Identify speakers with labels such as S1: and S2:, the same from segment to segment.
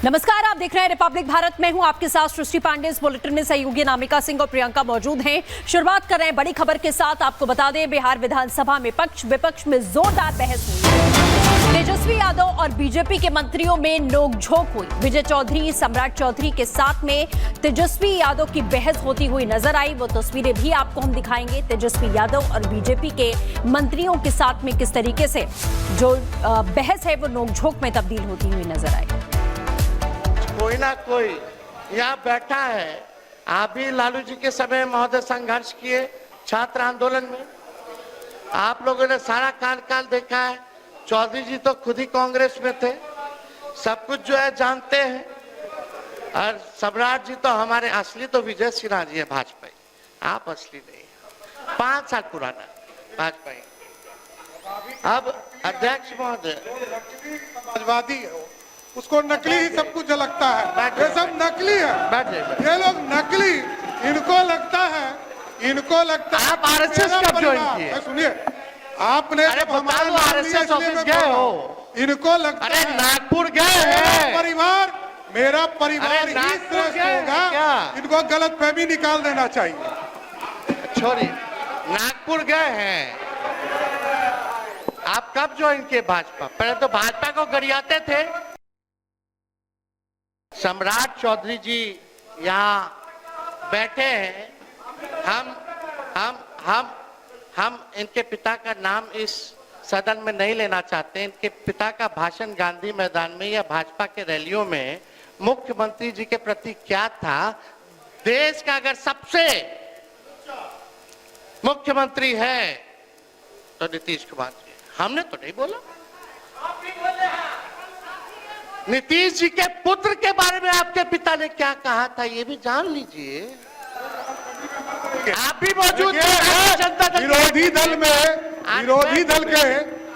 S1: नमस्कार, आप देख रहे हैं रिपब्लिक भारत। में हूं आपके साथ सृष्टि पांडे। इस बुलेटिन में सहयोगी नामिका सिंह और प्रियंका मौजूद हैं। शुरुआत कर रहे हैं बड़ी खबर के साथ। आपको बता दें, बिहार विधानसभा में पक्ष विपक्ष में जोरदार बहस हुई। तेजस्वी यादव और बीजेपी के मंत्रियों में नोकझोंक हुई। विजय चौधरी सम्राट चौधरी के साथ में तेजस्वी यादव की बहस होती हुई नजर आई। वो तस्वीरें भी आपको हम दिखाएंगे। तेजस्वी यादव और बीजेपी के मंत्रियों के साथ में किस तरीके से जो बहस है वो नोकझोंक में तब्दील होती हुई नजर आई।
S2: कोई ना कोई यहाँ बैठा है। आप भी लालू जी के समय महोदय संघर्ष किए छात्र आंदोलन में। आप लोगों ने सारा काल देखा है। चौधरी जी तो खुद ही कांग्रेस में थे, सब कुछ जो है जानते हैं। और सम्राट जी तो हमारे असली तो विजय सिन्हा जी है, भाजपा। आप असली नहीं, 5 साल पुराना भाजपा। अब अध्यक्ष महोदय
S3: समाजवादी है, उसको नकली ही सब कुछ लगता है। ये सब नकली है, ये लोग नकली। इनको लगता है
S2: आप आरएसएस कब ज्वाइन किए?
S3: सुनिए, आपने जब हमारे
S2: आरएसएस ऑफिस गए हो,
S3: इनको लगता है
S2: नागपुर गए हैं।
S3: मेरा परिवार ही श्रेष्ठ होगा। इनको गलतफहमी निकाल देना चाहिए।
S2: छोड़िए, नागपुर गए हैं। आप कब ज्वाइन किए भाजपा? पहले तो भाजपा को गरियाते थे। सम्राट चौधरी जी यहाँ बैठे हैं। हम इनके पिता का नाम इस सदन में नहीं लेना चाहते। इनके पिता का भाषण गांधी मैदान में या भाजपा के रैलियों में मुख्यमंत्री जी के प्रति क्या था? देश का अगर सबसे मुख्यमंत्री है तो नीतीश कुमार जी। हमने तो नहीं बोला। नीतीश जी के पुत्र के बारे में आपके पिता ने क्या कहा था, ये भी जान लीजिए। आप भी मौजूद थे जनता दल।
S3: विरोधी दल के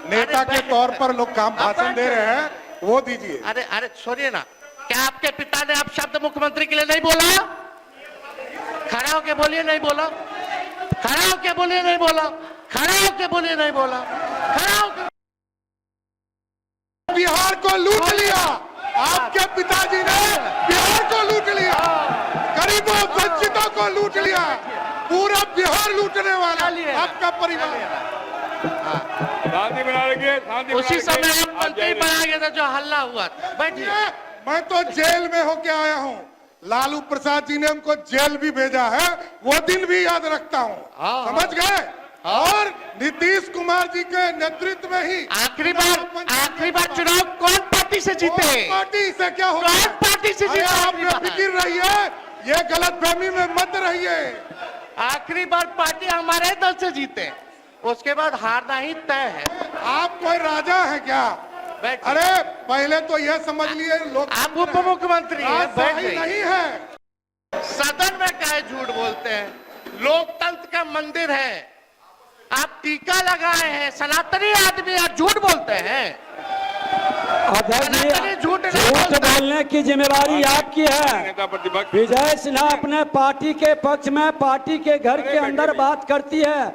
S3: नेता के तौर पर लोग काम भाषण दे रहे हैं, वो दीजिए।
S2: अरे छोड़िए ना। क्या आपके पिता ने आप शब्द मुख्यमंत्री के लिए नहीं बोला? खड़ा होके बोलिए नहीं बोला। खड़ा होके बोलिए नहीं बोला। खड़ा होके बोलिए नहीं बोला। खड़ा होके।
S3: बिहार को लूट लिया आपके पिताजी ने। बिहार को लूट लिया, गरीबों वंचितों को लूट लिया। पूरा बिहार लूटने वाला आपका परिवार।
S2: उसी समय आप मंत्री बना गए थे जो हल्ला हुआ था। बैठिए।
S3: मैं तो जेल में होके आया हूँ। लालू प्रसाद जी ने हमको जेल भी भेजा है, वो दिन भी याद रखता हूँ। समझ गए? और नीतीश कुमार जी के नेतृत्व में ही
S2: आखिरी बार चुनाव कौन पार्टी से जीते?
S3: पार्टी से क्या होगा?
S2: कौन पार्टी से जीते?
S3: आप बेफिक्र रहिए, ये गलतफहमी में मत रहिए।
S2: आखिरी बार पार्टी हमारे दल से जीते, उसके बाद हारना ही तय है।
S3: आप कोई राजा है क्या? अरे पहले तो यह समझ लिए लोग
S2: आप उप मुख्यमंत्री
S3: नहीं है।
S2: सदन में काहे झूठ बोलते हैं? लोकतंत्र का मंदिर है। आप टीका लगाए हैं, सनातनी आदमी, आप झूठ बोलते हैं।
S4: झूठ बोलने की जिम्मेदारी आपकी है। विजय सिन्हा अपने पार्टी के पक्ष में पार्टी के घर के अंदर बात करती है,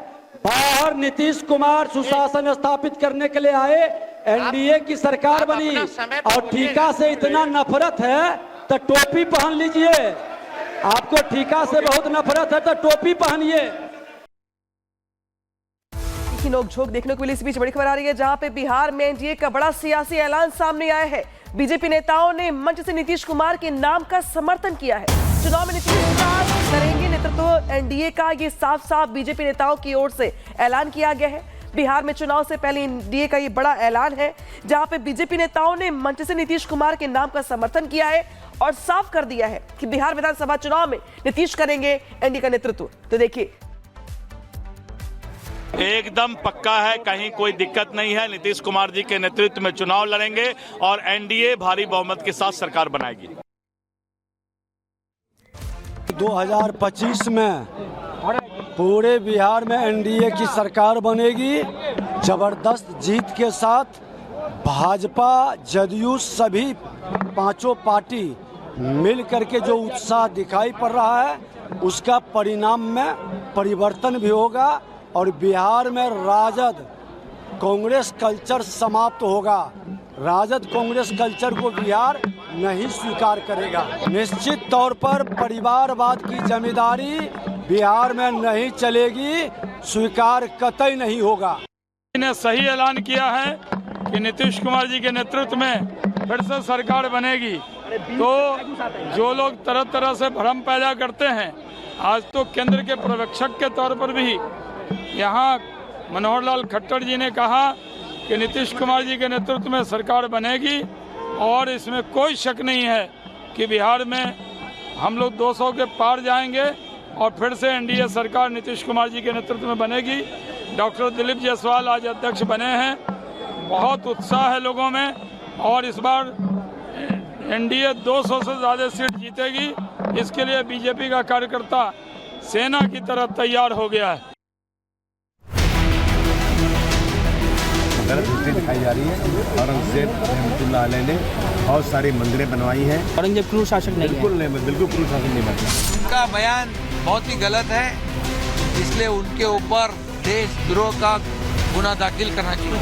S4: बाहर नीतीश कुमार सुशासन स्थापित करने के लिए आए, एनडीए की सरकार बनी। और टीका से इतना नफरत है तो टोपी पहन लीजिए। आपको टीका से बहुत नफरत है तो टोपी पहनिए।
S5: की नोकझोंक देखने को मिली। इस बीच बड़ी खबर आ रही है, जहां पे बिहार में एनडीए का बड़ा सियासी ऐलान सामने आया है। बीजेपी नेताओं ने मंच से नीतीश कुमार के नाम का समर्थन किया है। चुनाव में नीतीश कुमार करेंगे नेतृत्व एनडीए का, ये साफ साफ बीजेपी नेताओं की ओर से ऐलान किया गया है। बिहार में चुनाव से पहले एनडीए का ये बड़ा ऐलान है, जहां पे बीजेपी नेताओं ने मंच से नीतीश कुमार के नाम का समर्थन किया है और साफ कर दिया है कि बिहार विधानसभा चुनाव में नीतीश करेंगे एनडीए का नेतृत्व। तो देखिए,
S6: एकदम पक्का है, कहीं कोई दिक्कत नहीं है। नीतीश कुमार जी के नेतृत्व में चुनाव लड़ेंगे और एनडीए भारी बहुमत के साथ सरकार बनाएगी।
S4: 2025 में पूरे बिहार में एनडीए की सरकार बनेगी, जबरदस्त जीत के साथ। भाजपा, जदयू, सभी पांचों पार्टी मिल करके जो उत्साह दिखाई पड़ रहा है, उसका परिणाम में परिवर्तन भी होगा और बिहार में राजद कांग्रेस कल्चर समाप्त होगा। राजद कांग्रेस कल्चर को बिहार नहीं स्वीकार करेगा। निश्चित तौर पर परिवारवाद की जिम्मेदारी बिहार में नहीं चलेगी, स्वीकार कतई नहीं होगा।
S6: ने सही ऐलान किया है कि नीतीश कुमार जी के नेतृत्व में फिर से सरकार बनेगी। तो जो लोग तरह तरह से भ्रम पैदा करते हैं, आज तो केंद्र के पर्यवेक्षक के तौर पर भी यहाँ मनोहर लाल खट्टर जी ने कहा कि नीतीश कुमार जी के नेतृत्व में सरकार बनेगी और इसमें कोई शक नहीं है कि बिहार में हम लोग 200 के पार जाएंगे और फिर से एनडीए सरकार नीतीश कुमार जी के नेतृत्व में बनेगी। डॉक्टर दिलीप जायसवाल आज अध्यक्ष बने हैं, बहुत उत्साह है लोगों में और इस बार एनडीए 200 से ज़्यादा सीट जीतेगी। इसके लिए बीजेपी का कार्यकर्ता सेना की तरह तैयार हो गया है।
S7: गलत हिस्ट्री दिखाई जा रही है। औरंगजेब रहमतुल्लाह अलैह ने बहुत सारी मंदिरें बनवाई हैं।
S8: औरंगजेब क्रूर शासक नहीं
S7: बिल्कुल नहीं, बिल्कुल क्रूर शासक नहीं बनता।
S9: उनका बयान बहुत ही गलत है, इसलिए उनके ऊपर देशद्रोह का गुना दाखिल करना चाहिए।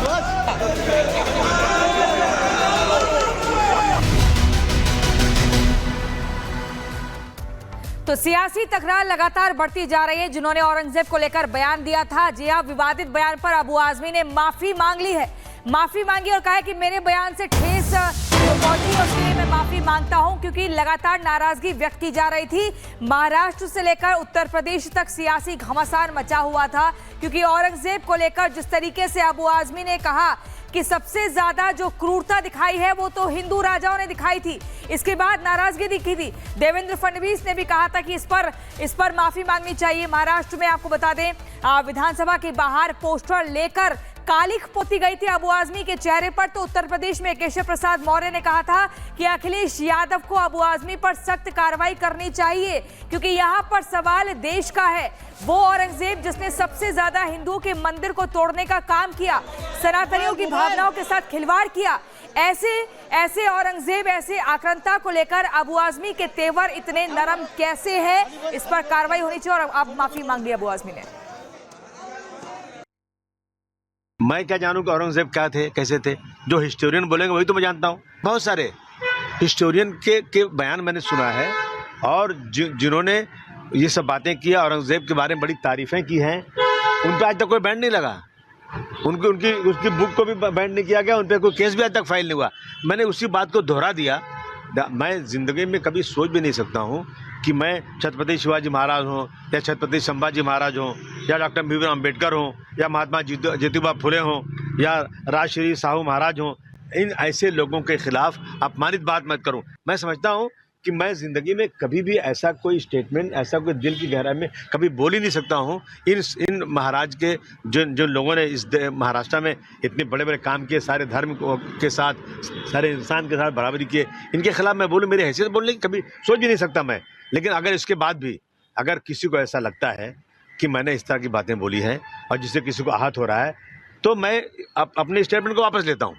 S10: तो सियासी तकरार लगातार बढ़ती जा रही है। जिन्होंने औरंगजेब को लेकर बयान दिया था, जी हाँ, विवादित बयान पर अबू आजमी ने माफी मांग ली है। माफी मांगी और कहा है कि मेरे बयान से ठेस पहुंची, उसके लिए मैं माफी मांगता हूं, क्योंकि लगातार नाराजगी व्यक्त की जा रही थी। महाराष्ट्र से लेकर उत्तर प्रदेश तक सियासी घमासान मचा हुआ था, क्योंकि औरंगजेब को लेकर जिस तरीके से अबू आजमी ने कहा कि सबसे ज्यादा जो क्रूरता दिखाई है वो तो हिंदू राजाओं ने दिखाई थी, इसके बाद नाराजगी दिखी थी। देवेंद्र फडणवीस ने भी कहा था कि इस पर माफी मांगनी चाहिए। महाराष्ट्र में आपको बता दें, विधानसभा के बाहर पोस्टर लेकर कालिख पोती गई थी अबू आजमी के चेहरे पर। तो उत्तर प्रदेश में केशव प्रसाद मौर्य ने कहा था कि अखिलेश यादव को अबू आजमी पर सख्त कार्रवाई करनी चाहिए, क्योंकि यहाँ पर सवाल देश का है। वो औरंगजेब जिसने सबसे ज्यादा हिंदुओं के मंदिर को तोड़ने का काम किया, सनातनियों की भावनाओं के साथ खिलवाड़ किया, ऐसे औरंगजेब, ऐसे आक्रांता को लेकर अबू आजमी के तेवर इतने नरम कैसे है, इस पर कार्रवाई होनी चाहिए। और अब माफी मांग ली अबू आजमी ने।
S7: मैं क्या जानूं कि औरंगजेब क्या थे, कैसे थे? जो हिस्टोरियन बोलेंगे वही तो मैं जानता हूं। बहुत सारे हिस्टोरियन के बयान मैंने सुना है और जिन्होंने ये सब बातें की, औरंगजेब के बारे में बड़ी तारीफें की हैं, उन पर आज तक कोई बैंड नहीं लगा। उसकी बुक को भी बैंड नहीं किया गया, उन पर कोई केस भी आज तक फाइल नहीं हुआ। मैंने उसी बात को दोहरा दिया। मैं जिंदगी में कभी सोच भी नहीं सकता हूँ कि मैं छत्रपति शिवाजी महाराज हों या छत्रपति संभाजी महाराज हों या डॉक्टर भीमराव अम्बेडकर हों या महात्मा ज्योतिबा फुले हों या राजश्री साहू महाराज हों, इन ऐसे लोगों के खिलाफ अपमानित बात मत करूं। मैं समझता हूं कि मैं ज़िंदगी में कभी भी ऐसा कोई स्टेटमेंट, ऐसा कोई दिल की गहराई में कभी बोल ही नहीं सकता हूं। इन महाराज के जो लोगों ने इस महाराष्ट्र में इतने बड़े बड़े काम किए, सारे धर्म के साथ, सारे इंसान के साथ बराबरी किए, इनके खिलाफ मैं बोलूँ, मेरी हैसियत बोलने की कभी सोच भी नहीं सकता मैं। लेकिन अगर इसके बाद भी अगर किसी को ऐसा लगता है कि मैंने इस तरह की बातें बोली हैं और जिससे किसी को आहत हो रहा है, तो मैं अपने स्टेटमेंट को वापस लेता हूँ।